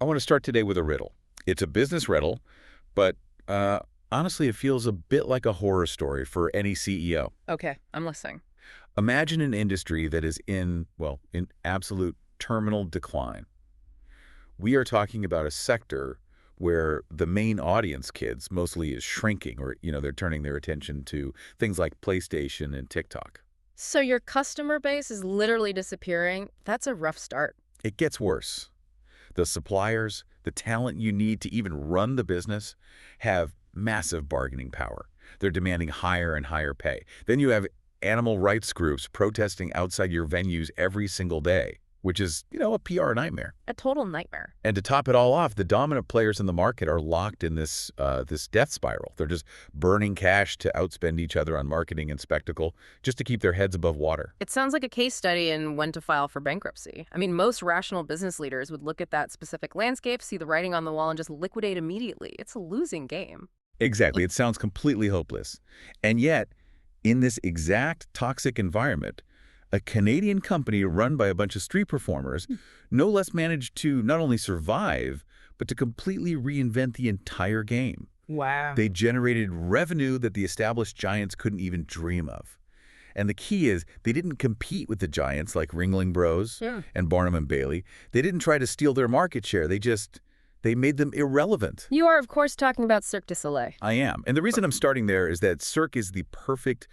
I want to start today with a riddle. It's a business riddle, but honestly, it feels a bit like a horror story for any CEO. Okay, I'm listening. Imagine an industry that is in absolute terminal decline. We are talking about a sector where the main audience, kids, mostly is shrinking, or, they're turning their attention to things like PlayStation and TikTok. So your customer base is literally disappearing? That's a rough start. It gets worse. The suppliers, the talent you need to even run the business, have massive bargaining power. They're demanding higher and higher pay. Then you have animal rights groups protesting outside your venues every single day, which is, a PR nightmare. A total nightmare. And to top it all off, the dominant players in the market are locked in this death spiral. They're just burning cash to outspend each other on marketing and spectacle just to keep their heads above water. It sounds like a case study in when to file for bankruptcy. I mean, most rational business leaders would look at that specific landscape, see the writing on the wall, and just liquidate immediately. It's a losing game. Exactly. It sounds completely hopeless. And yet, in this exact toxic environment, a Canadian company run by a bunch of street performers no less managed to not only survive, but to completely reinvent the entire game. Wow. They generated revenue that the established giants couldn't even dream of. And the key is, they didn't compete with the giants like Ringling Bros. And Barnum and Bailey. They didn't try to steal their market share. They made them irrelevant. You are, of course, talking about Cirque du Soleil. I am. And the reason I'm starting there is that Cirque is the perfect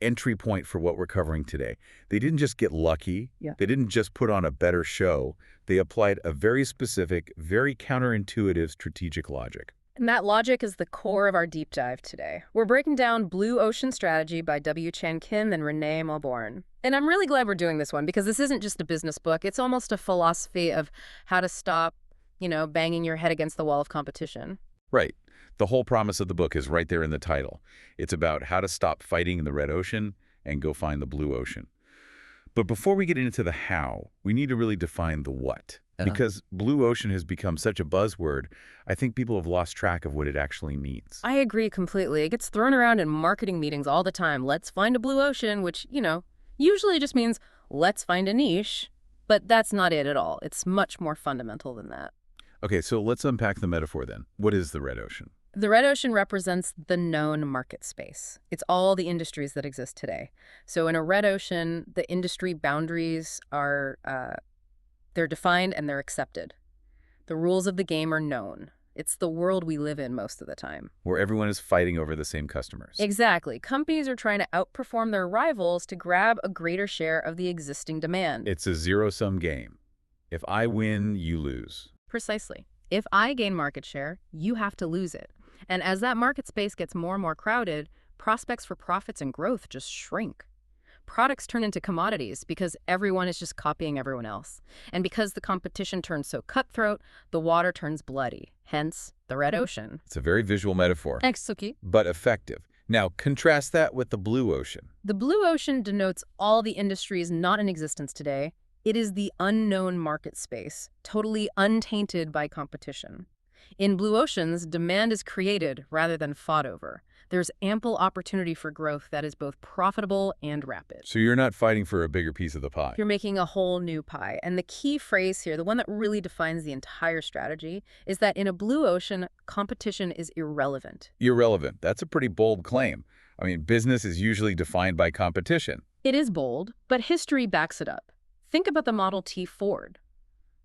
entry point for what we're covering today. They didn't just get lucky. Yeah. They didn't just put on a better show. They applied a very specific, very counterintuitive strategic logic. And that logic is the core of our deep dive today. We're breaking down Blue Ocean Strategy by W. Chan Kim and Renée Mauborgne. And I'm really glad we're doing this one because this isn't just a business book. It's almost a philosophy of how to stop, banging your head against the wall of competition. Right. The whole promise of the book is right there in the title. It's about how to stop fighting in the red ocean and go find the blue ocean. But before we get into the how, we need to really define the what. Because blue ocean has become such a buzzword, I think people have lost track of what it actually means. I agree completely. It gets thrown around in marketing meetings all the time. Let's find a blue ocean, which, usually just means let's find a niche. But that's not it at all. It's much more fundamental than that. Okay, so let's unpack the metaphor then. What is the red ocean? The red ocean represents the known market space. It's all the industries that exist today. So in a red ocean, the industry boundaries are they're defined and they're accepted. The rules of the game are known. It's the world we live in most of the time. Where everyone is fighting over the same customers. Exactly. Companies are trying to outperform their rivals to grab a greater share of the existing demand. It's a zero-sum game. If I win, you lose. Precisely. If I gain market share, you have to lose it. And as that market space gets more and more crowded, prospects for profits and growth just shrink. Products turn into commodities because everyone is just copying everyone else. And because the competition turns so cutthroat, the water turns bloody. Hence, the red ocean. It's a very visual metaphor. Thanks, Suki. But effective. Now, contrast that with the blue ocean. The blue ocean denotes all the industries not in existence today. It is the unknown market space, totally untainted by competition. In blue oceans, demand is created rather than fought over. There's ample opportunity for growth that is both profitable and rapid. So you're not fighting for a bigger piece of the pie. You're making a whole new pie. And the key phrase here, the one that really defines the entire strategy, is that in a blue ocean, competition is irrelevant. Irrelevant. That's a pretty bold claim. I mean, business is usually defined by competition. It is bold, but history backs it up. Think about the Model T Ford.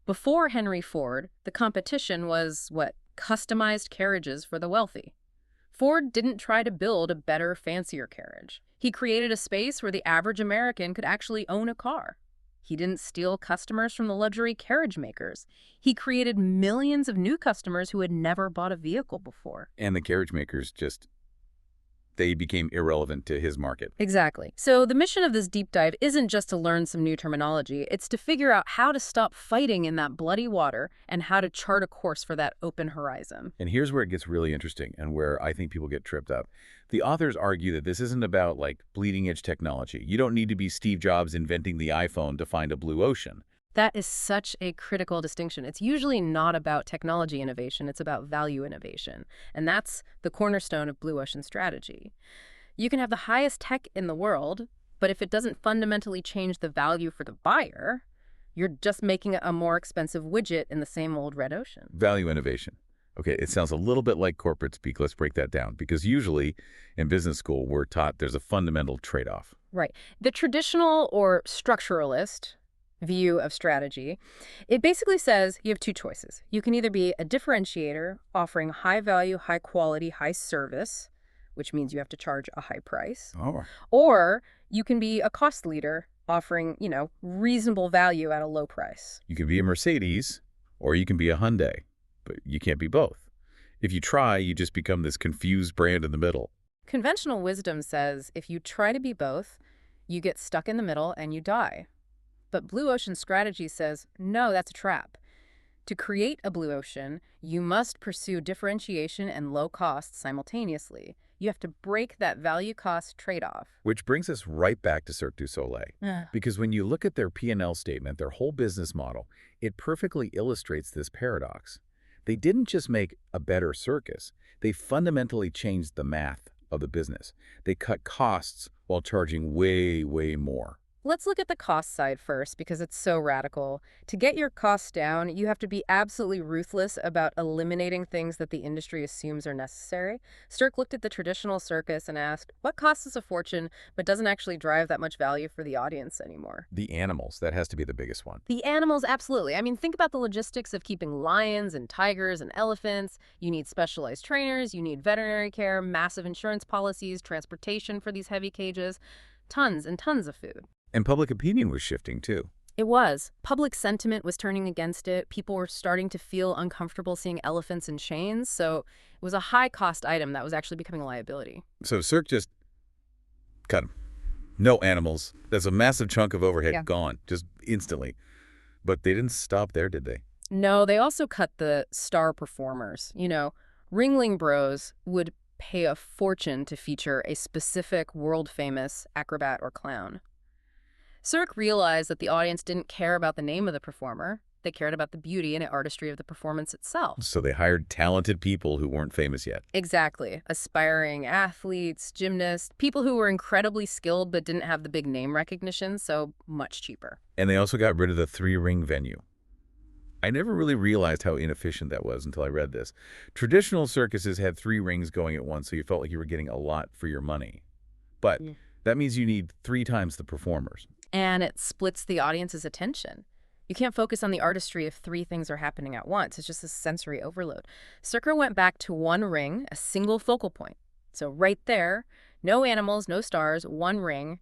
Before Henry Ford, the competition was, customized carriages for the wealthy. Ford didn't try to build a better, fancier carriage. He created a space where the average American could actually own a car. He didn't steal customers from the luxury carriage makers. He created millions of new customers who had never bought a vehicle before. And the carriage makers they became irrelevant to his market. Exactly. So the mission of this deep dive isn't just to learn some new terminology. It's to figure out how to stop fighting in that bloody water and how to chart a course for that open horizon. And here's where it gets really interesting and where I think people get tripped up. The authors argue that this isn't about, bleeding edge technology. You don't need to be Steve Jobs inventing the iPhone to find a blue ocean. That is such a critical distinction. It's usually not about technology innovation, it's about value innovation. And that's the cornerstone of Blue Ocean strategy. You can have the highest tech in the world, but if it doesn't fundamentally change the value for the buyer, You're just making a more expensive widget in the same old red ocean. Value innovation. Okay, it sounds a little bit like corporate speak. Let's break that down, because usually in business school, we're taught there's a fundamental trade-off. Right. The traditional or structuralist view of strategy, it basically says you have two choices. You can either be a differentiator offering high value, high quality, high service, which means you have to charge a high price, Oh. or you can be a cost leader offering, reasonable value at a low price. You can be a Mercedes or you can be a Hyundai, but you can't be both. If you try, you just become this confused brand in the middle. Conventional wisdom says if you try to be both, you get stuck in the middle and you die. But Blue Ocean strategy says, no, that's a trap. To create a blue ocean, you must pursue differentiation and low cost simultaneously. You have to break that value-cost trade-off. Which brings us right back to Cirque du Soleil. Ugh. Because when you look at their P&L statement, their whole business model, it perfectly illustrates this paradox. They didn't just make a better circus. They fundamentally changed the math of the business. They cut costs while charging way, way more. Let's look at the cost side first because it's so radical. To get your costs down, you have to be absolutely ruthless about eliminating things that the industry assumes are necessary. Cirque looked at the traditional circus and asked, what costs us a fortune but doesn't actually drive that much value for the audience anymore? The animals, that has to be the biggest one. The animals, absolutely. I mean, think about the logistics of keeping lions and tigers and elephants. You need specialized trainers, you need veterinary care, massive insurance policies, transportation for these heavy cages, tons and tons of food. And public opinion was shifting, too. It was. Public sentiment was turning against it. People were starting to feel uncomfortable seeing elephants in chains, so it was a high-cost item that was actually becoming a liability. So Cirque just cut them. No animals. That's a massive chunk of overhead gone, just instantly. But they didn't stop there, did they? No, they also cut the star performers. Ringling Bros would pay a fortune to feature a specific world-famous acrobat or clown. Cirque realized that the audience didn't care about the name of the performer. They cared about the beauty and artistry of the performance itself. So they hired talented people who weren't famous yet. Exactly. Aspiring athletes, gymnasts, people who were incredibly skilled but didn't have the big name recognition, so much cheaper. And they also got rid of the three-ring venue. I never really realized how inefficient that was until I read this. Traditional circuses had 3 rings going at once, so you felt like you were getting a lot for your money. But that means you need 3 times the performers. And it splits the audience's attention. You can't focus on the artistry if 3 things are happening at once. It's just a sensory overload. Cirque went back to 1 ring, a single focal point. So right there, no animals, no stars, 1 ring.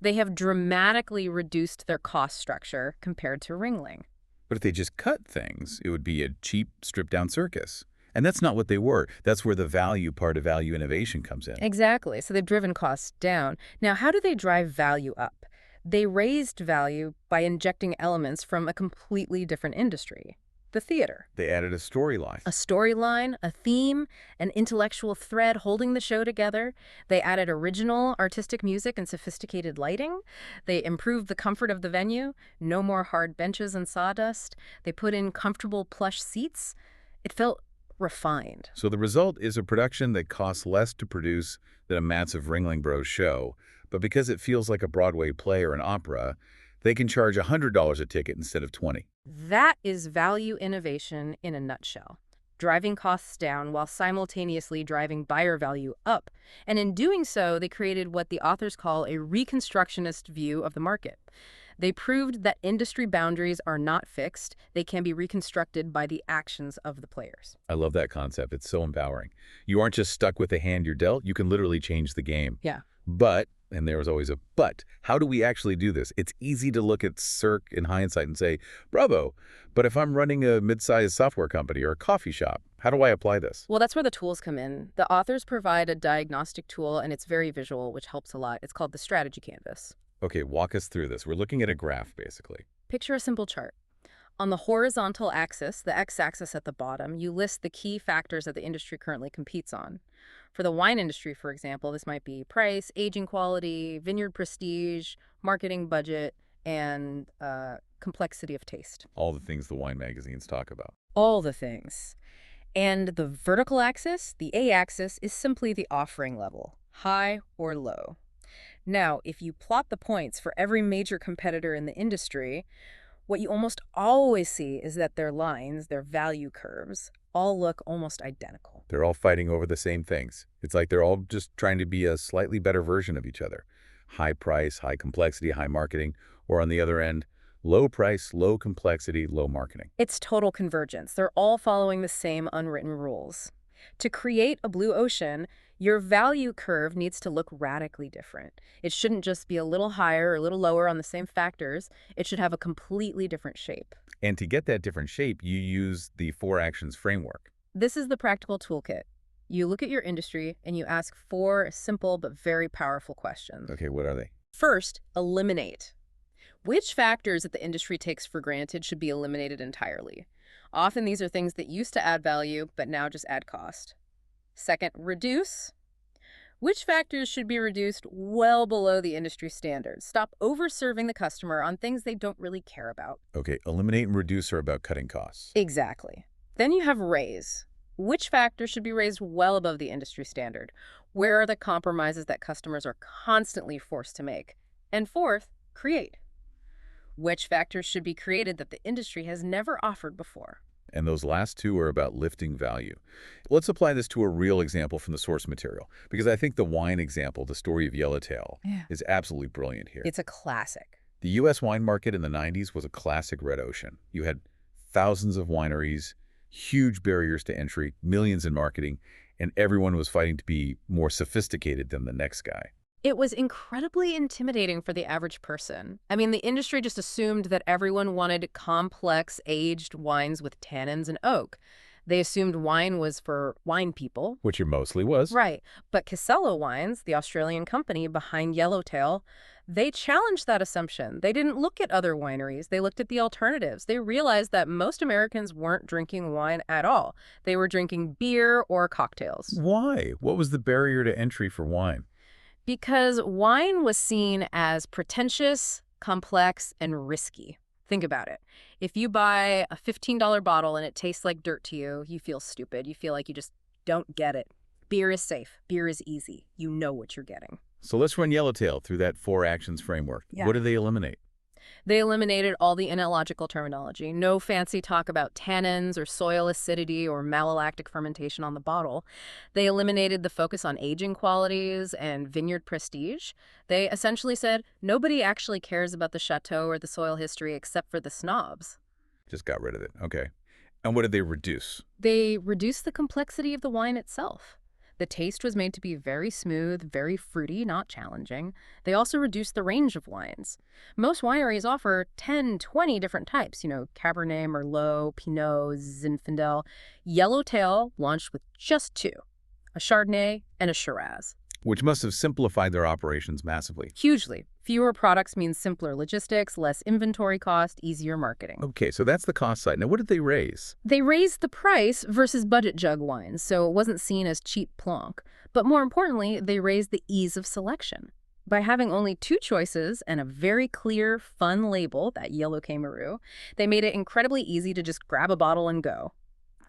They have dramatically reduced their cost structure compared to Ringling. But if they just cut things, it would be a cheap, stripped-down circus. And that's not what they were. That's where the value part of value innovation comes in. Exactly. So they've driven costs down. Now, how do they drive value up? They raised value by injecting elements from a completely different industry, the theater. They added a storyline. A storyline, a theme, an intellectual thread holding the show together. They added original artistic music and sophisticated lighting. They improved the comfort of the venue. No more hard benches and sawdust. They put in comfortable plush seats. It felt refined. So the result is a production that costs less to produce than a massive Ringling Bros show. But because it feels like a Broadway play or an opera, they can charge $100 a ticket instead of $20. That is value innovation in a nutshell. Driving costs down while simultaneously driving buyer value up. And in doing so, they created what the authors call a reconstructionist view of the market. They proved that industry boundaries are not fixed. They can be reconstructed by the actions of the players. I love that concept. It's so empowering. You aren't just stuck with the hand you're dealt. You can literally change the game. Yeah. But, and there was always a but, how do we actually do this? It's easy to look at Cirque in hindsight and say, bravo, but if I'm running a mid-sized software company or a coffee shop, how do I apply this? Well, that's where the tools come in. The authors provide a diagnostic tool, and it's very visual, which helps a lot. It's called the strategy canvas. Okay, walk us through this. We're looking at a graph, basically. Picture a simple chart. On the horizontal axis, the x-axis at the bottom, you list the key factors that the industry currently competes on. For the wine industry, for example, this might be price, aging quality, vineyard prestige, marketing budget, and complexity of taste. All the things the wine magazines talk about. All the things. And the vertical axis, the A-axis, is simply the offering level, high or low. Now, if you plot the points for every major competitor in the industry, What you almost always see is that their lines, their value curves, all look almost identical. They're all fighting over the same things. It's like they're all just trying to be a slightly better version of each other. High price, high complexity, high marketing, or on the other end, low price, low complexity, low marketing. It's total convergence. They're all following the same unwritten rules. To create a blue ocean, your value curve needs to look radically different. It shouldn't just be a little higher or a little lower on the same factors. It should have a completely different shape. And to get that different shape, you use the 4 actions framework. This is the practical toolkit. You look at your industry and you ask 4 simple but very powerful questions. Okay, what are they? First, eliminate. Which factors that the industry takes for granted should be eliminated entirely? Often these are things that used to add value, but now just add cost. Second, reduce. Which factors should be reduced well below the industry standards? Stop overserving the customer on things they don't really care about. Okay, eliminate and reduce are about cutting costs. Exactly. Then you have raise. Which factors should be raised well above the industry standard? Where are the compromises that customers are constantly forced to make? And fourth, create. Which factors should be created that the industry has never offered before? And those last 2 are about lifting value. Let's apply this to a real example from the source material, because I think the wine example, the story of Yellowtail, is absolutely brilliant here. It's a classic. The U.S. wine market in the 90s was a classic red ocean. You had thousands of wineries, huge barriers to entry, millions in marketing, and everyone was fighting to be more sophisticated than the next guy. It was incredibly intimidating for the average person. I mean, the industry just assumed that everyone wanted complex, aged wines with tannins and oak. They assumed wine was for wine people. Which it mostly was. Right. But Casello Wines, the Australian company behind Yellowtail, they challenged that assumption. They didn't look at other wineries. They looked at the alternatives. They realized that most Americans weren't drinking wine at all. They were drinking beer or cocktails. Why? What was the barrier to entry for wine? Because wine was seen as pretentious, complex, and risky. Think about it. If you buy a $15 bottle and it tastes like dirt to you, you feel stupid. You feel like you just don't get it. Beer is safe. Beer is easy. You know what you're getting. So let's run Yellowtail through that 4 actions framework. Yeah. What do they eliminate? They eliminated all the analogical terminology. No fancy talk about tannins or soil acidity or malolactic fermentation on the bottle. They eliminated the focus on aging qualities and vineyard prestige. They essentially said nobody actually cares about the chateau or the soil history except for the snobs. Just got rid of it. Okay. And what did they reduce? They reduced the complexity of the wine itself. The taste was made to be very smooth, very fruity, not challenging. They also reduced the range of wines. Most wineries offer 10, 20 different types, Cabernet, Merlot, Pinot, Zinfandel. Yellowtail launched with just 2, a Chardonnay and a Shiraz. Which must have simplified their operations massively. Hugely. Fewer products means simpler logistics, less inventory cost, easier marketing. Okay, so that's the cost side. Now, what did they raise? They raised the price versus budget jug wines, so it wasn't seen as cheap plonk. But more importantly, they raised the ease of selection. By having only 2 choices and a very clear, fun label, that yellow Cameroon, they made it incredibly easy to just grab a bottle and go.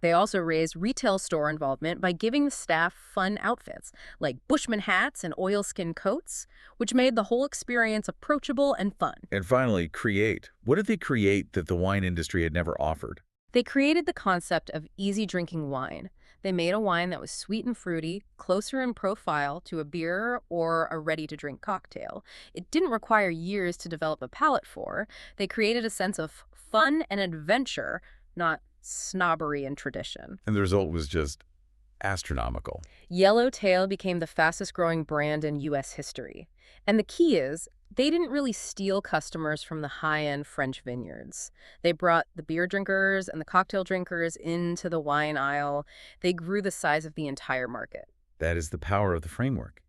They also raised retail store involvement by giving the staff fun outfits, like Bushman hats and oilskin coats, which made the whole experience approachable and fun. And finally, create. What did they create that the wine industry had never offered? They created the concept of easy drinking wine. They made a wine that was sweet and fruity, closer in profile to a beer or a ready-to-drink cocktail. It didn't require years to develop a palate for. They created a sense of fun and adventure, not snobbery and tradition. And the result was just astronomical. Yellowtail became the fastest-growing brand in U.S. history. And the key is, they didn't really steal customers from the high-end French vineyards. They brought the beer drinkers and the cocktail drinkers into the wine aisle. They grew the size of the entire market. That is the power of the framework.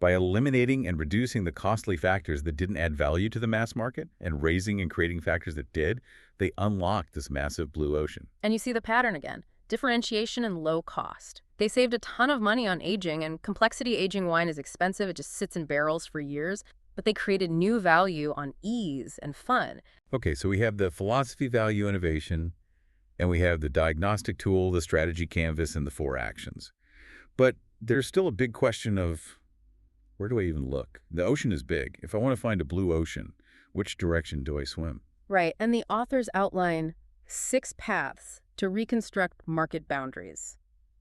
By eliminating and reducing the costly factors that didn't add value to the mass market and raising and creating factors that did, they unlocked this massive blue ocean. And you see the pattern again. Differentiation and low cost. They saved a ton of money on aging, and complexity aging wine is expensive. It just sits in barrels for years. But they created new value on ease and fun. Okay, so we have the philosophy, value, innovation, and we have the diagnostic tool, the strategy canvas, and the 4 actions. But there's still a big question of, where do I even look? The ocean is big. If I want to find a blue ocean, which direction do I swim? Right, and the authors outline 6 paths to reconstruct market boundaries.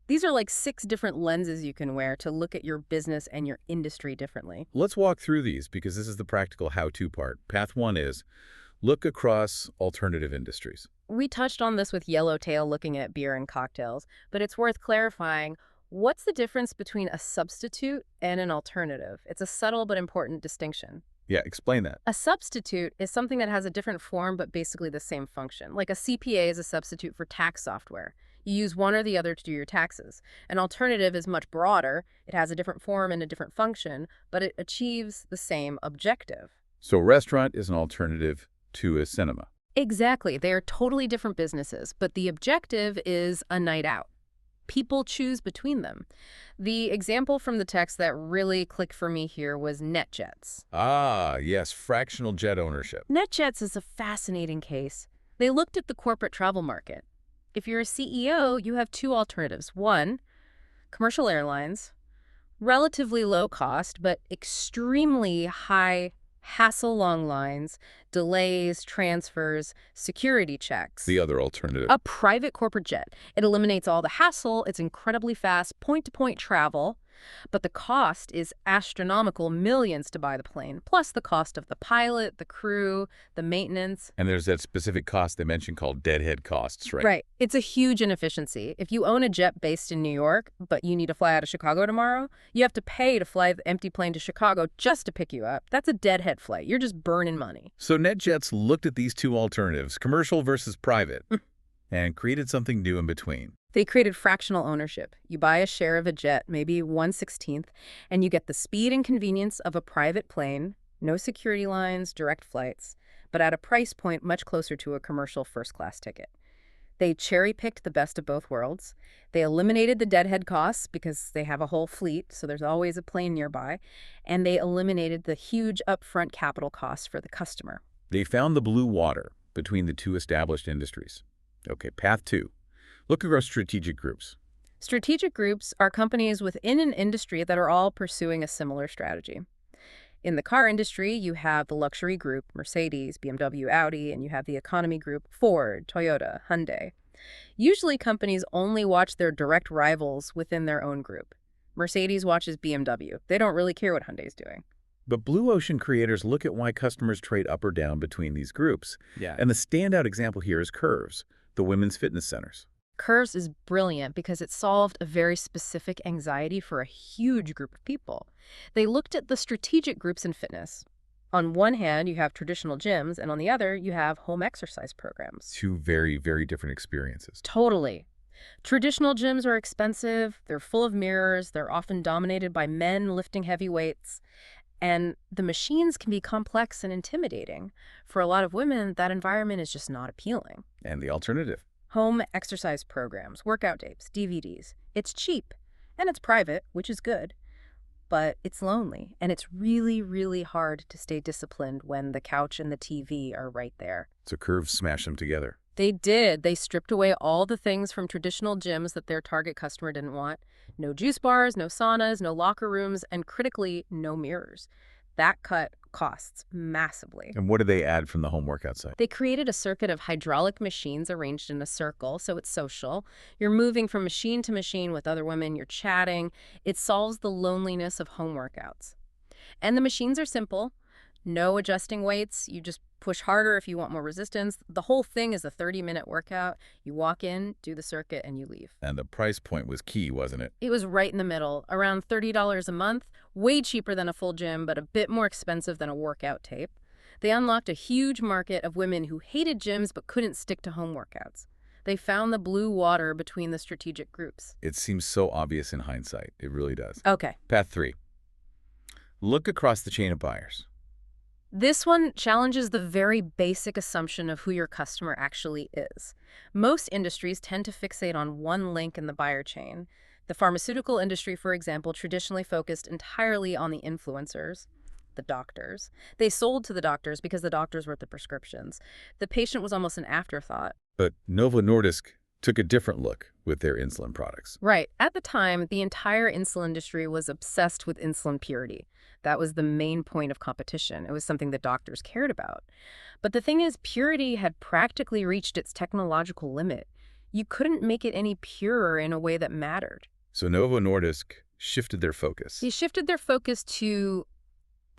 These are like 6 different lenses you can wear to look at your business and your industry differently. Let's walk through these because this is the practical how-to part. Path 1 is look across alternative industries. We touched on this with Yellowtail looking at beer and cocktails, but it's worth clarifying. What's the difference between a substitute and an alternative? It's a subtle but important distinction. Yeah, explain that. A substitute is something that has a different form but basically the same function. Like a CPA is a substitute for tax software. You use one or the other to do your taxes. An alternative is much broader. It has a different form and a different function, but it achieves the same objective. So a restaurant is an alternative to a cinema. Exactly. They are totally different businesses, but the objective is a night out. People choose between them. The example from the text that really clicked for me here was NetJets. Ah, yes, fractional jet ownership. NetJets is a fascinating case. They looked at the corporate travel market. If you're a CEO, you have 2 alternatives. One, commercial airlines, relatively low cost, but extremely high hassle, long lines, delays, transfers, security checks. The other alternative. A private corporate jet. It eliminates all the hassle. It's incredibly fast, point-to-point travel. But the cost is astronomical, millions to buy the plane, plus the cost of the pilot, the crew, the maintenance. And there's that specific cost they mentioned called deadhead costs, right? Right. It's a huge inefficiency. If you own a jet based in New York, but you need to fly out of Chicago tomorrow, you have to pay to fly the empty plane to Chicago just to pick you up. That's a deadhead flight. You're just burning money. So NetJets looked at these 2 alternatives, commercial versus private, and created something new in between. They created fractional ownership. You buy a share of a jet, maybe 1/16th, and you get the speed and convenience of a private plane, no security lines, direct flights, but at a price point much closer to a commercial first-class ticket. They cherry-picked the best of both worlds. They eliminated the deadhead costs because they have a whole fleet, so there's always a plane nearby, and they eliminated the huge upfront capital costs for the customer. They found the blue water between the 2 established industries. Okay, path 2. Look across strategic groups. Strategic groups are companies within an industry that are all pursuing a similar strategy. In the car industry, you have the luxury group, Mercedes, BMW, Audi, and you have the economy group, Ford, Toyota, Hyundai. Usually companies only watch their direct rivals within their own group. Mercedes watches BMW. They don't really care what Hyundai's doing. But Blue Ocean creators look at why customers trade up or down between these groups. Yeah. And the standout example here is Curves, the women's fitness centers. Curves is brilliant because it solved a very specific anxiety for a huge group of people. They looked at the strategic groups in fitness. On one hand, you have traditional gyms, and on the other, you have home exercise programs. 2 very, very different experiences. Totally. Traditional gyms are expensive, they're full of mirrors, they're often dominated by men lifting heavy weights, and the machines can be complex and intimidating. For a lot of women, that environment is just not appealing. And the alternative. Home exercise programs, workout tapes, DVDs. It's cheap, and it's private, which is good, but it's lonely, and it's really, really hard to stay disciplined when the couch and the TV are right there. So Curves smashed them together. They did. They stripped away all the things from traditional gyms that their target customer didn't want. No juice bars, no saunas, no locker rooms, and critically, no mirrors. That cut costs massively. And what did they add from the home workout side? They created a circuit of hydraulic machines arranged in a circle, so it's social. You're moving from machine to machine with other women, you're chatting. It solves the loneliness of home workouts. And the machines are simple. No adjusting weights. You just push harder if you want more resistance. The whole thing is a 30-minute workout. You walk in, do the circuit, and you leave. And the price point was key, wasn't it? It was right in the middle, around $30 a month, way cheaper than a full gym, but a bit more expensive than a workout tape. They unlocked a huge market of women who hated gyms but couldn't stick to home workouts. They found the blue water between the strategic groups. It seems so obvious in hindsight. It really does. Okay. Path 3. Look across the chain of buyers. This one challenges the very basic assumption of who your customer actually is. Most industries tend to fixate on one link in the buyer chain. The pharmaceutical industry, for example, traditionally focused entirely on the influencers, the doctors. They sold to the doctors because the doctors wrote the prescriptions. The patient was almost an afterthought. But Novo Nordisk took a different look with their insulin products. Right. At the time, the entire insulin industry was obsessed with insulin purity. That was the main point of competition. It was something that doctors cared about. But the thing is, purity had practically reached its technological limit. You couldn't make it any purer in a way that mattered. So Novo Nordisk shifted their focus. They shifted their focus to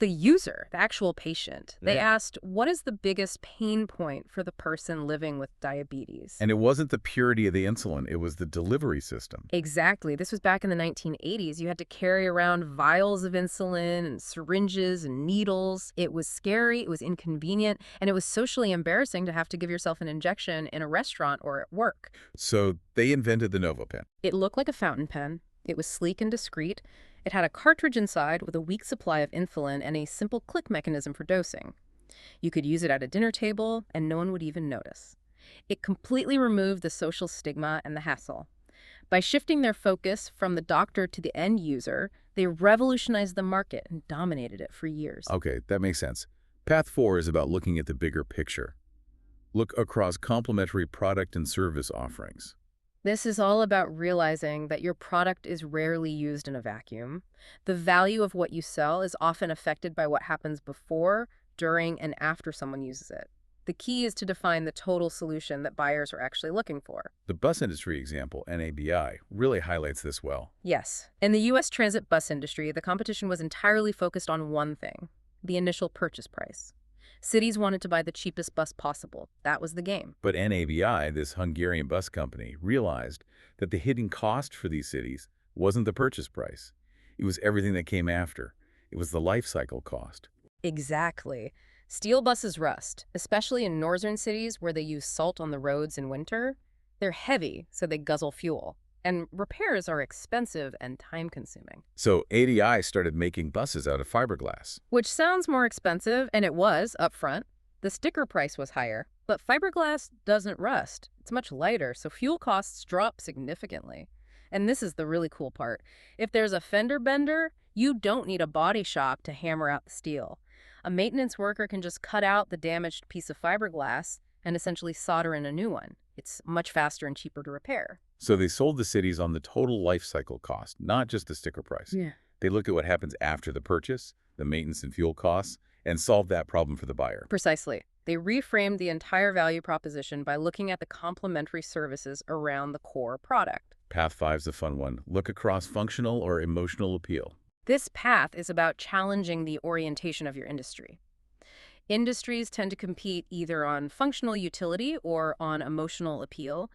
the user, the actual patient. They asked, what is the biggest pain point for the person living with diabetes? And it wasn't the purity of the insulin, it was the delivery system. Exactly. This was back in the 1980s. You had to carry around vials of insulin and syringes and needles. It was scary, it was inconvenient, and it was socially embarrassing to have to give yourself an injection in a restaurant or at work. So they invented the NovoPen. It looked like a fountain pen. It was sleek and discreet. It had a cartridge inside with a weak supply of insulin and a simple click mechanism for dosing. You could use it at a dinner table, and no one would even notice. It completely removed the social stigma and the hassle. By shifting their focus from the doctor to the end user, they revolutionized the market and dominated it for years. Okay, that makes sense. Path 4 is about looking at the bigger picture. Look across complementary product and service offerings. This is all about realizing that your product is rarely used in a vacuum. The value of what you sell is often affected by what happens before, during, and after someone uses it. The key is to define the total solution that buyers are actually looking for. The bus industry example, NABI, really highlights this well. Yes. In the U.S. transit bus industry, the competition was entirely focused on one thing: the initial purchase price. Cities wanted to buy the cheapest bus possible. That was the game. But NABI, this Hungarian bus company, realized that the hidden cost for these cities wasn't the purchase price. It was everything that came after. It was the life cycle cost. Exactly. Steel buses rust, especially in northern cities where they use salt on the roads in winter. They're heavy, so they guzzle fuel. And repairs are expensive and time-consuming. So ADI started making buses out of fiberglass. Which sounds more expensive, and it was up front. The sticker price was higher, but fiberglass doesn't rust. It's much lighter, so fuel costs drop significantly. And this is the really cool part. If there's a fender bender, you don't need a body shop to hammer out the steel. A maintenance worker can just cut out the damaged piece of fiberglass and essentially solder in a new one. It's much faster and cheaper to repair. So they sold the cities on the total life cycle cost, not just the sticker price. Yeah. They looked at what happens after the purchase, the maintenance and fuel costs, and solved that problem for the buyer. Precisely. They reframed the entire value proposition by looking at the complementary services around the core product. Path 5 is a fun one. Look across functional or emotional appeal. This path is about challenging the orientation of your industry. Industries tend to compete either on functional utility or on emotional appeal.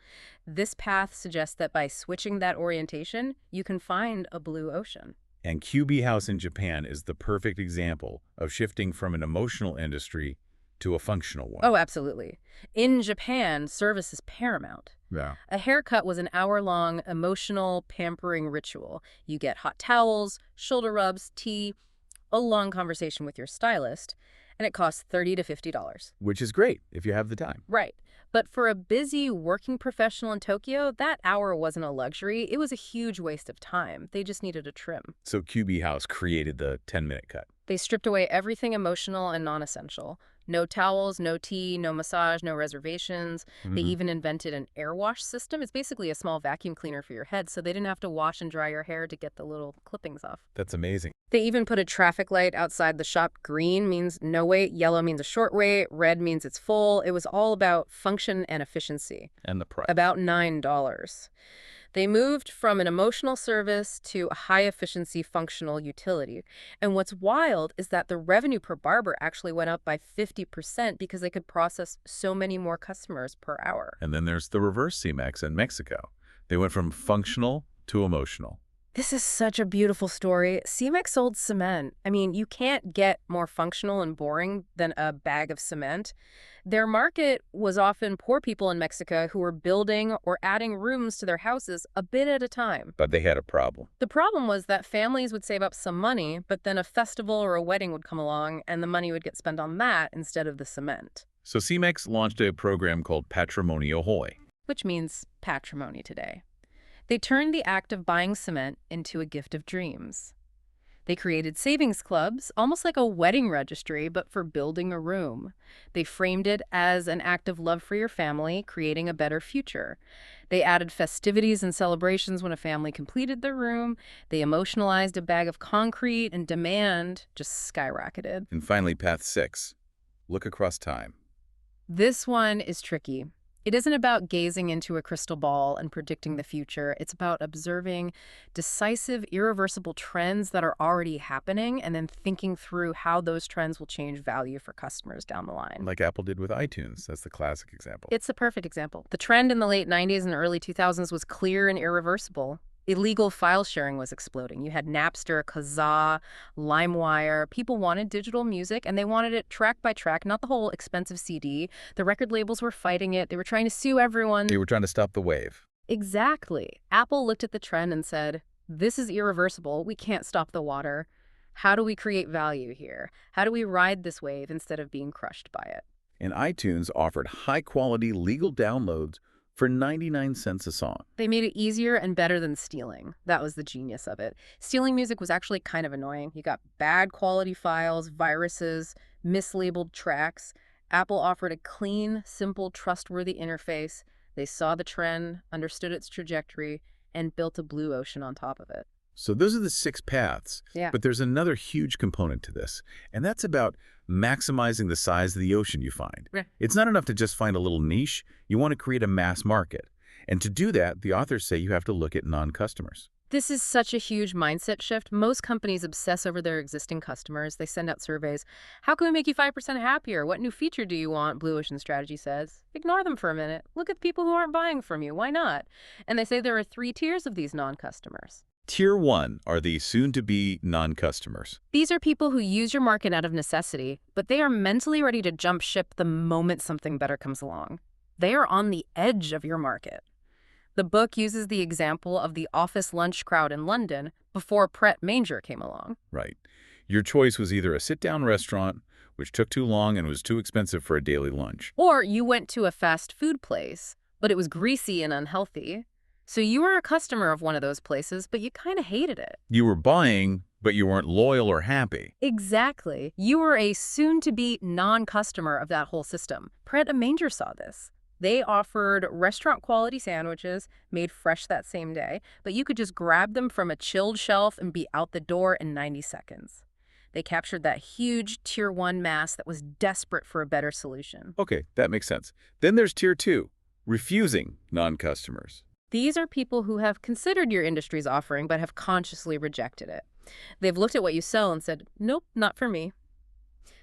This path suggests that by switching that orientation, you can find a blue ocean. And QB House in Japan is the perfect example of shifting from an emotional industry to a functional one. Oh, absolutely. In Japan, service is paramount. Yeah. A haircut was an hour-long emotional pampering ritual. You get hot towels, shoulder rubs, tea, a long conversation with your stylist, and it costs $30 to $50. Which is great if you have the time. Right. But for a busy working professional in Tokyo, that hour wasn't a luxury. It was a huge waste of time. They just needed a trim. So QB House created the 10-minute cut. They stripped away everything emotional and non-essential. No towels, no tea, no massage, no reservations. They even invented an air wash system. It's basically a small vacuum cleaner for your head, so they didn't have to wash and dry your hair to get the little clippings off. That's amazing. They even put a traffic light outside the shop. Green means no wait, yellow means a short wait, red means it's full. It was all about function and efficiency. And the price. About $9. They moved from an emotional service to a high-efficiency functional utility. And what's wild is that the revenue per barber actually went up by 50% because they could process so many more customers per hour. And then there's the reverse CMEX in Mexico. They went from functional to emotional. This is such a beautiful story. CMEX sold cement. I mean, you can't get more functional and boring than a bag of cement. Their market was often poor people in Mexico who were building or adding rooms to their houses a bit at a time. But they had a problem. The problem was that families would save up some money, but then a festival or a wedding would come along and the money would get spent on that instead of the cement. So CMEX launched a program called Patrimonio Hoy. Which means patrimony today. They turned the act of buying cement into a gift of dreams. They created savings clubs, almost like a wedding registry, but for building a room. They framed it as an act of love for your family, creating a better future. They added festivities and celebrations when a family completed their room. They emotionalized a bag of concrete, and demand just skyrocketed. And finally, path 6. Look across time. This one is tricky. It isn't about gazing into a crystal ball and predicting the future. It's about observing decisive, irreversible trends that are already happening and then thinking through how those trends will change value for customers down the line. Like Apple did with iTunes. That's the classic example. It's a perfect example. The trend in the late 90s and early 2000s was clear and irreversible. Illegal file sharing was exploding. You had Napster, Kazaa, LimeWire. People wanted digital music, and they wanted it track by track, not the whole expensive CD. The record labels were fighting it. They were trying to sue everyone. They were trying to stop the wave. Exactly. Apple looked at the trend and said, this is irreversible. We can't stop the water. How do we create value here? How do we ride this wave instead of being crushed by it? And iTunes offered high-quality legal downloads for 99 cents a song. They made it easier and better than stealing. That was the genius of it. Stealing music was actually kind of annoying. You got bad quality files, viruses, mislabeled tracks. Apple offered a clean, simple, trustworthy interface. They saw the trend, understood its trajectory, and built a blue ocean on top of it. So those are the 6 paths. Yeah. But there's another huge component to this, and that's about maximizing the size of the ocean you find. Yeah. It's not enough to just find a little niche. You want to create a mass market. And to do that, the authors say you have to look at non-customers. This is such a huge mindset shift. Most companies obsess over their existing customers. They send out surveys. How can we make you 5% happier? What new feature do you want? Blue Ocean Strategy says. Ignore them for a minute. Look at people who aren't buying from you. Why not? And they say there are 3 tiers of these non-customers. Tier 1 are the soon-to-be non-customers. These are people who use your market out of necessity, but they are mentally ready to jump ship the moment something better comes along. They are on the edge of your market. The book uses the example of the office lunch crowd in London before Pret Manger came along. Right. Your choice was either a sit-down restaurant, which took too long and was too expensive for a daily lunch. Or you went to a fast food place, but it was greasy and unhealthy. So you were a customer of one of those places, but you kind of hated it. You were buying, but you weren't loyal or happy. Exactly. You were a soon-to-be non-customer of that whole system. Pret a Manger saw this. They offered restaurant-quality sandwiches made fresh that same day, but you could just grab them from a chilled shelf and be out the door in 90 seconds. They captured that huge Tier 1 mass that was desperate for a better solution. Okay, that makes sense. Then there's Tier 2, refusing non-customers. These are people who have considered your industry's offering but have consciously rejected it. They've looked at what you sell and said, nope, not for me.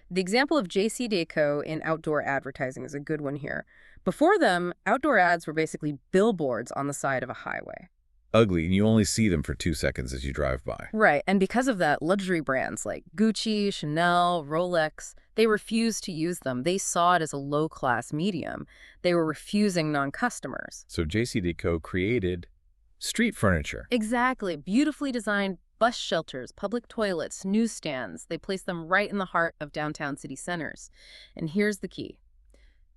The example of JCDecaux in outdoor advertising is a good one here. Before them, outdoor ads were basically billboards on the side of a highway. Ugly, and you only see them for 2 seconds as you drive by. Right, and because of that, luxury brands like Gucci, Chanel, Rolex, they refused to use them. They saw it as a low-class medium. They were refusing non-customers. So JCDecaux created street furniture. Exactly. Beautifully designed bus shelters, public toilets, newsstands. They placed them right in the heart of downtown city centers. And here's the key.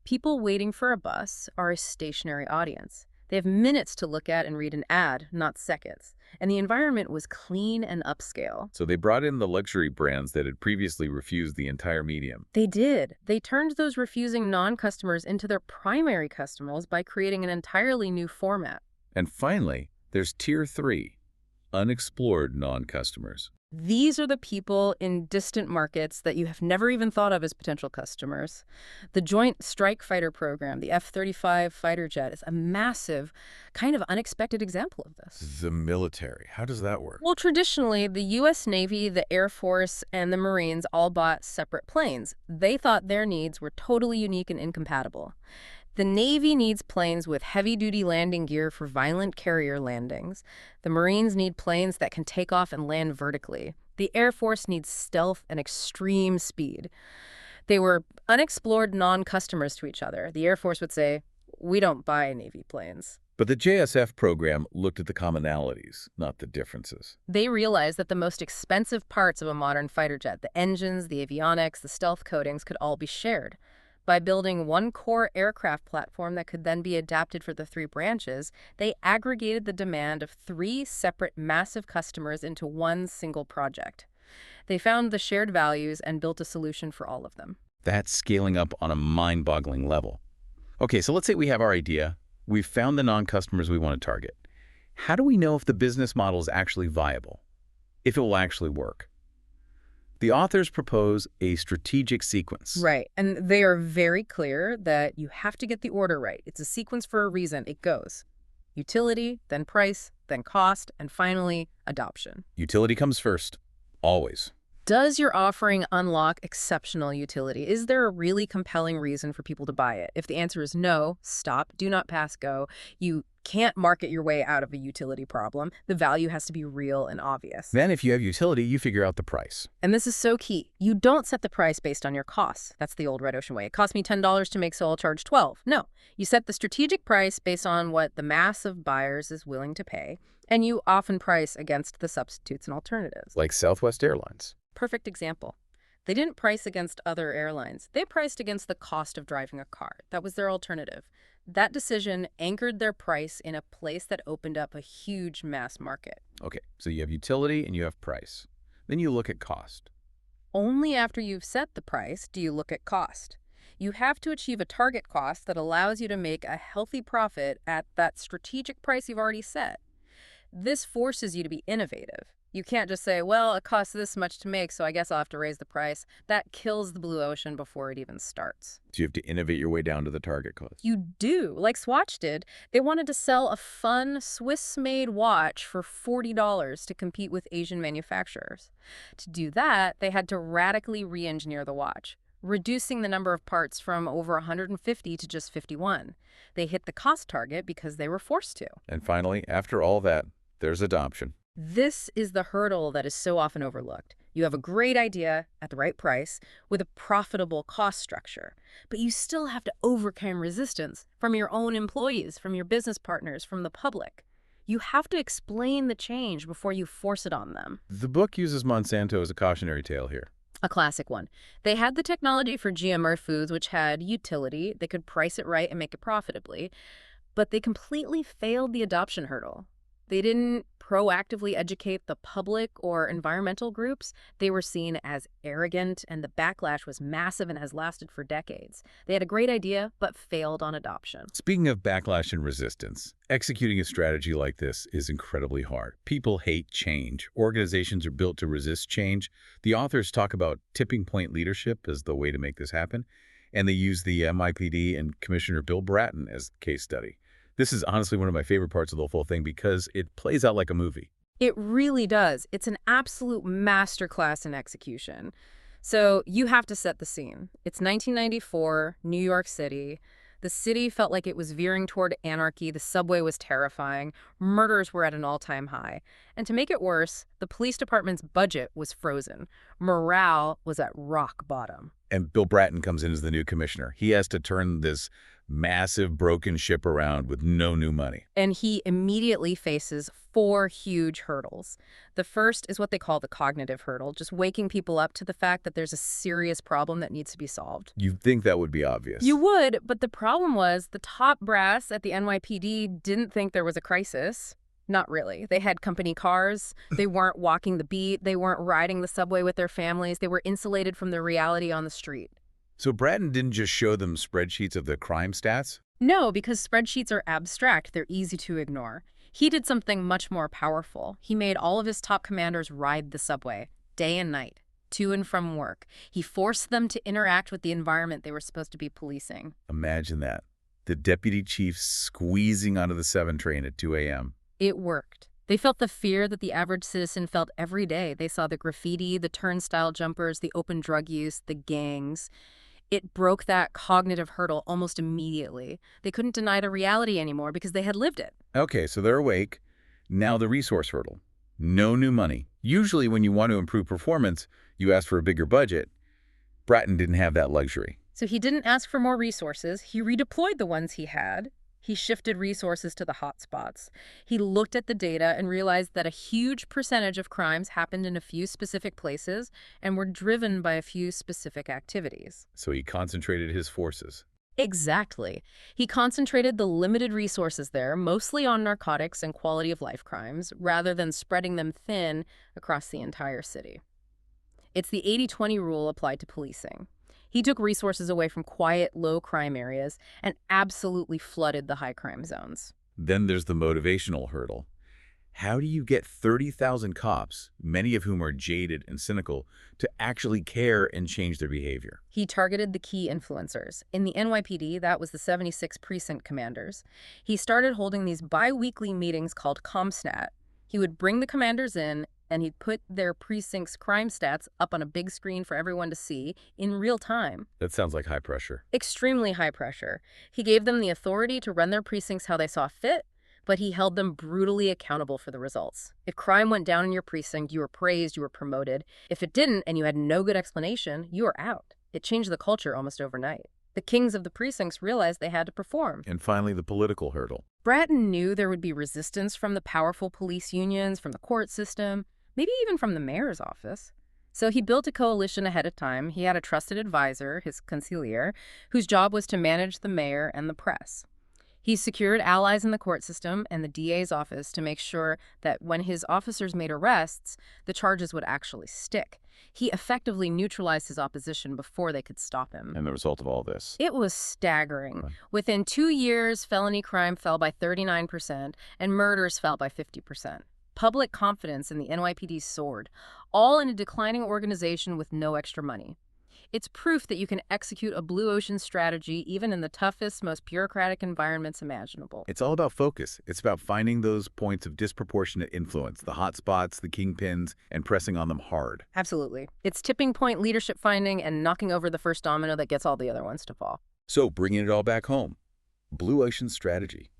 People waiting for a bus are a stationary audience. They have minutes to look at and read an ad, not seconds. And the environment was clean and upscale. So they brought in the luxury brands that had previously refused the entire medium. They did. They turned those refusing non-customers into their primary customers by creating an entirely new format. And finally, there's Tier 3, unexplored non-customers. These are the people in distant markets that you have never even thought of as potential customers. The Joint Strike Fighter program, the F-35 fighter jet, is a massive, kind of unexpected example of this. The military, how does that work? Well, traditionally, the U.S. Navy, the Air Force, and the Marines all bought separate planes. They thought their needs were totally unique and incompatible. The Navy needs planes with heavy-duty landing gear for violent carrier landings. The Marines need planes that can take off and land vertically. The Air Force needs stealth and extreme speed. They were unexplored non-customers to each other. The Air Force would say, we don't buy Navy planes. But the JSF program looked at the commonalities, not the differences. They realized that the most expensive parts of a modern fighter jet, the engines, the avionics, the stealth coatings, could all be shared. By building one core aircraft platform that could then be adapted for the 3 branches, they aggregated the demand of 3 separate massive customers into one single project. They found the shared values and built a solution for all of them. That's scaling up on a mind-boggling level. Okay, so let's say we have our idea. We've found the non-customers we want to target. How do we know if the business model is actually viable? If it will actually work? The authors propose a strategic sequence. Right. And they are very clear that you have to get the order right. It's a sequence for a reason. It goes utility, then price, then cost, and finally, adoption. Utility comes first, always. Does your offering unlock exceptional utility? Is there a really compelling reason for people to buy it? If the answer is no, stop, do not pass go. You can't market your way out of a utility problem. The value has to be real and obvious. Then if you have utility, you figure out the price. And this is so key. You don't set the price based on your costs. That's the old Red Ocean way. It cost me $10 to make, so I'll charge $12. No, you set the strategic price based on what the mass of buyers is willing to pay, and you often price against the substitutes and alternatives. Like Southwest Airlines. Perfect example. They didn't price against other airlines. They priced against the cost of driving a car. That was their alternative. That decision anchored their price in a place that opened up a huge mass market. Okay, so you have utility and you have price. Then you look at cost. Only after you've set the price do you look at cost. You have to achieve a target cost that allows you to make a healthy profit at that strategic price you've already set. This forces you to be innovative. You can't just say, well, it costs this much to make, so I guess I'll have to raise the price. That kills the blue ocean before it even starts. So you have to innovate your way down to the target cost. You do, like Swatch did. They wanted to sell a fun Swiss-made watch for $40 to compete with Asian manufacturers. To do that, they had to radically re-engineer the watch, reducing the number of parts from over 150 to just 51. They hit the cost target because they were forced to. And finally, after all that, there's adoption. This is the hurdle that is so often overlooked. You have a great idea at the right price with a profitable cost structure, but you still have to overcome resistance from your own employees, from your business partners, from the public. You have to explain the change before you force it on them. The book uses Monsanto as a cautionary tale here. A classic one. They had the technology for GMO foods, which had utility. They could price it right and make it profitably, but they completely failed the adoption hurdle. They didn't proactively educate the public or environmental groups. They were seen as arrogant, and the backlash was massive and has lasted for decades. They had a great idea, but failed on adoption. Speaking of backlash and resistance, executing a strategy like this is incredibly hard. People hate change. Organizations are built to resist change. The authors talk about tipping point leadership as the way to make this happen, and they use the MIPD and Commissioner Bill Bratton as case study. This is honestly one of my favorite parts of the whole thing because it plays out like a movie. It really does. It's an absolute masterclass in execution. So you have to set the scene. It's 1994, New York City. The city felt like it was veering toward anarchy. The subway was terrifying. Murders were at an all-time high. And to make it worse, the police department's budget was frozen. Morale was at rock bottom. And Bill Bratton comes in as the new commissioner. He has to turn this massive broken ship around with no new money. And he immediately faces 4 huge hurdles. The first is what they call the cognitive hurdle, just waking people up to the fact that there's a serious problem that needs to be solved. You'd think that would be obvious. You would, but the problem was the top brass at the NYPD didn't think there was a crisis. Not really. They had company cars. They weren't walking the beat. They weren't riding the subway with their families. They were insulated from the reality on the street. So Bratton didn't just show them spreadsheets of the crime stats? No, because spreadsheets are abstract. They're easy to ignore. He did something much more powerful. He made all of his top commanders ride the subway, day and night, to and from work. He forced them to interact with the environment they were supposed to be policing. Imagine that. The deputy chief squeezing onto the 7 train at 2 a.m. It worked. They felt the fear that the average citizen felt every day. They saw the graffiti, the turnstile jumpers, the open drug use, the gangs. It broke that cognitive hurdle almost immediately. They couldn't deny the reality anymore because they had lived it. Okay, so they're awake. Now the resource hurdle. No new money. Usually when you want to improve performance, you ask for a bigger budget. Bratton didn't have that luxury. So he didn't ask for more resources. He redeployed the ones he had. He shifted resources to the hotspots. He looked at the data and realized that a huge percentage of crimes happened in a few specific places and were driven by a few specific activities. So he concentrated his forces. Exactly. He concentrated the limited resources there, mostly on narcotics and quality of life crimes, rather than spreading them thin across the entire city. It's the 80-20 rule applied to policing. He took resources away from quiet, low-crime areas and absolutely flooded the high-crime zones. Then there's the motivational hurdle. How do you get 30,000 cops, many of whom are jaded and cynical, to actually care and change their behavior? He targeted the key influencers. In the NYPD, that was the 76 precinct commanders. He started holding these bi-weekly meetings called ComStat. He would bring the commanders in, and he'd put their precinct's crime stats up on a big screen for everyone to see in real time. That sounds like high pressure. Extremely high pressure. He gave them the authority to run their precincts how they saw fit, but he held them brutally accountable for the results. If crime went down in your precinct, you were praised, you were promoted. If it didn't, and you had no good explanation, you were out. It changed the culture almost overnight. The kings of the precincts realized they had to perform. And finally, the political hurdle. Bratton knew there would be resistance from the powerful police unions, from the court system, maybe even from the mayor's office. So he built a coalition ahead of time. He had a trusted advisor, his consigliere, whose job was to manage the mayor and the press. He secured allies in the court system and the DA's office to make sure that when his officers made arrests, the charges would actually stick. He effectively neutralized his opposition before they could stop him. And the result of all this? It was staggering. Right. Within 2 years, felony crime fell by 39% and murders fell by 50%. Public confidence in the NYPD soared, all in a declining organization with no extra money. It's proof that you can execute a blue ocean strategy even in the toughest, most bureaucratic environments imaginable. It's all about focus. It's about finding those points of disproportionate influence, the hot spots, the kingpins, and pressing on them hard. Absolutely. It's tipping point leadership finding and knocking over the first domino that gets all the other ones to fall. So, bringing it all back home, blue ocean strategy.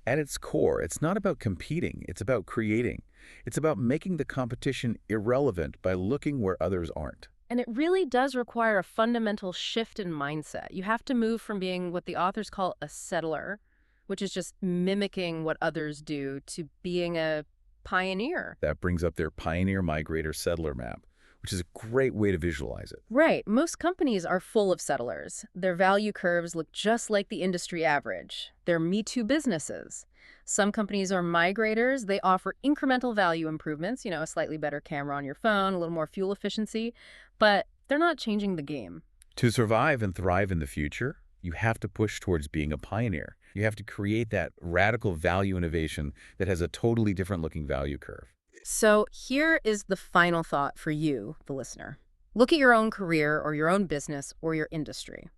At its core, it's not about competing, it's about creating. It's about making the competition irrelevant by looking where others aren't. And it really does require a fundamental shift in mindset. You have to move from being what the authors call a settler, which is just mimicking what others do, to being a pioneer. That brings up their pioneer, migrator, settler map, which is a great way to visualize it. Right. Most companies are full of settlers. Their value curves look just like the industry average. They're Me Too businesses. Some companies are migrators. They offer incremental value improvements, a slightly better camera on your phone, a little more fuel efficiency, but they're not changing the game. To survive and thrive in the future, you have to push towards being a pioneer. You have to create that radical value innovation that has a totally different looking value curve. So here is the final thought for you, the listener. Look at your own career or your own business or your industry.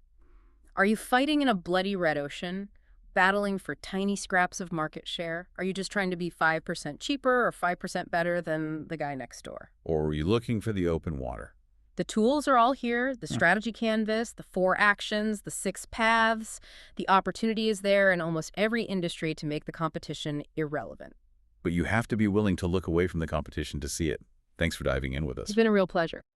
Are you fighting in a bloody red ocean, battling for tiny scraps of market share? Are you just trying to be 5% cheaper or 5% better than the guy next door? Or are you looking for the open water? The tools are all here, the strategy canvas, the 4 actions, the 6 paths. The opportunity is there in almost every industry to make the competition irrelevant. But you have to be willing to look away from the competition to see it. Thanks for diving in with us. It's been a real pleasure.